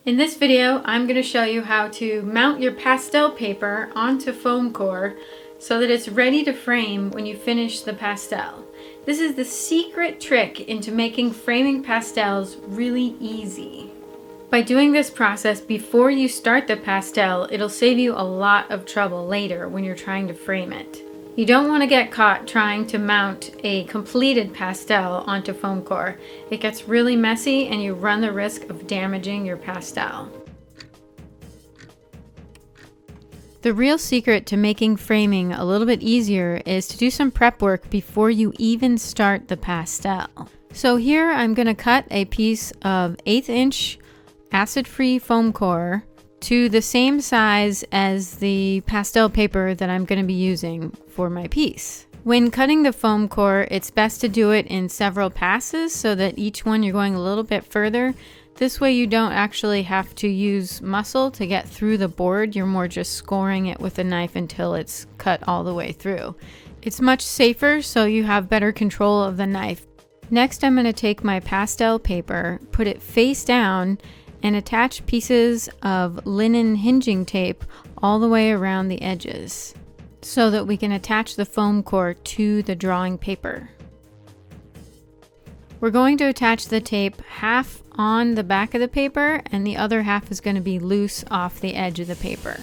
In this video, I'm going to show you how to mount your pastel paper onto foam core so that it's ready to frame when you finish the pastel. This is the secret trick into making framing pastels really easy. By doing this process before you start the pastel, it'll save you a lot of trouble later when you're trying to frame it. You don't want to get caught trying to mount a completed pastel onto foam core. It gets really messy and you run the risk of damaging your pastel. The real secret to making framing a little bit easier is to do some prep work before you even start the pastel. So here I'm going to cut a piece of 1/8 inch acid-free foam core to the same size as the pastel paper that I'm going to be using for my piece. When cutting the foam core, it's best to do it in several passes so that each one you're going a little bit further. This way you don't actually have to use muscle to get through the board. You're more just scoring it with a knife until it's cut all the way through. It's much safer, so you have better control of the knife. Next, I'm going to take my pastel paper, put it face down, and attach pieces of linen hinging tape all the way around the edges so that we can attach the foam core to the drawing paper. We're going to attach the tape half on the back of the paper and the other half is going to be loose off the edge of the paper.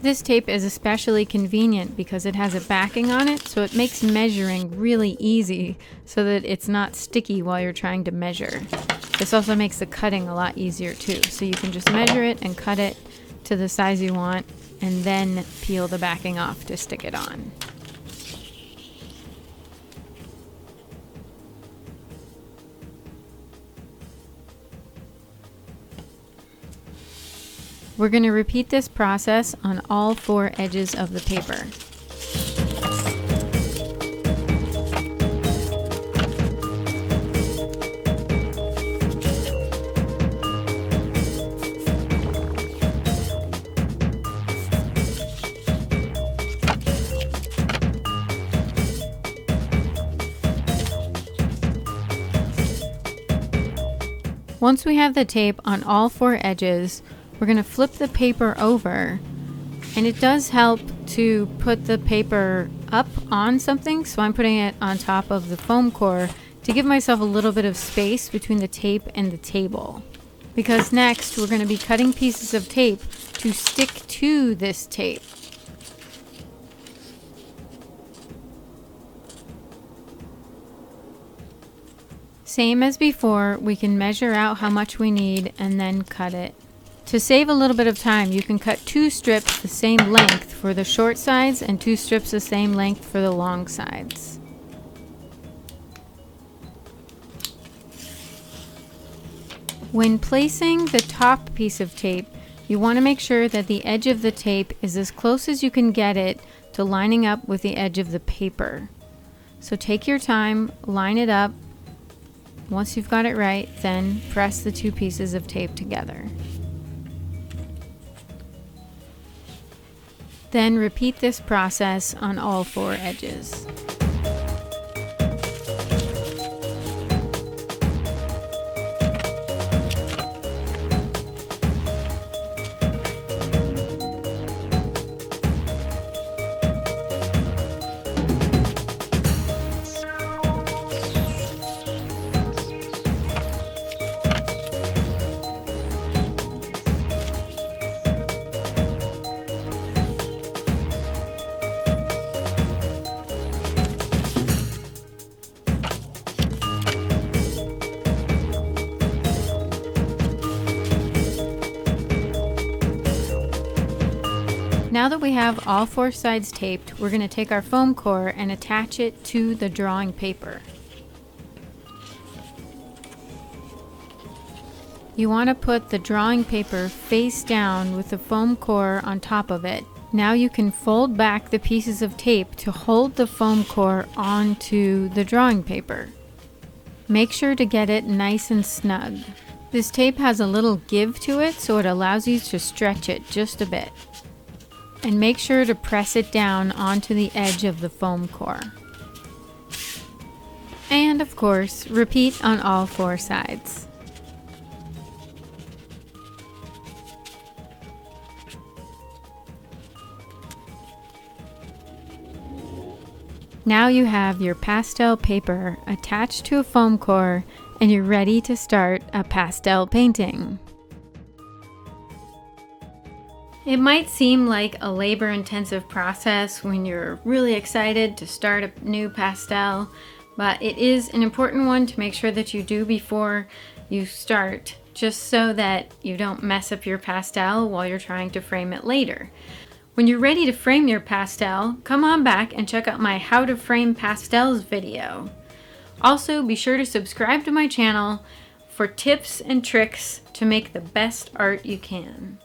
This tape is especially convenient because it has a backing on it, so it makes measuring really easy so that it's not sticky while you're trying to measure. This also makes the cutting a lot easier too, so you can just measure it and cut it to the size you want and then peel the backing off to stick it on. We're going to repeat this process on all 4 edges of the paper. Once we have the tape on all 4 edges, we're going to flip the paper over, and it does help to put the paper up on something, so I'm putting it on top of the foam core to give myself a little bit of space between the tape and the table. Because next we're going to be cutting pieces of tape to stick to this tape. Same as before, we can measure out how much we need and then cut it. To save a little bit of time, you can cut 2 strips the same length for the short sides and 2 strips the same length for the long sides. When placing the top piece of tape, you want to make sure that the edge of the tape is as close as you can get it to lining up with the edge of the paper. So take your time, line it up. Once you've got it right, then press the 2 pieces of tape together. Then repeat this process on all 4 edges. Now that we have all 4 sides taped, we're going to take our foam core and attach it to the drawing paper. You want to put the drawing paper face down with the foam core on top of it. Now you can fold back the pieces of tape to hold the foam core onto the drawing paper. Make sure to get it nice and snug. This tape has a little give to it, so it allows you to stretch it just a bit. And make sure to press it down onto the edge of the foam core. And of course, repeat on all 4 sides. Now you have your pastel paper attached to a foam core and you're ready to start a pastel painting. It might seem like a labor-intensive process when you're really excited to start a new pastel, but it is an important one to make sure that you do before you start, just so that you don't mess up your pastel while you're trying to frame it later. When you're ready to frame your pastel, come on back and check out my How to Frame Pastels video. Also, be sure to subscribe to my channel for tips and tricks to make the best art you can.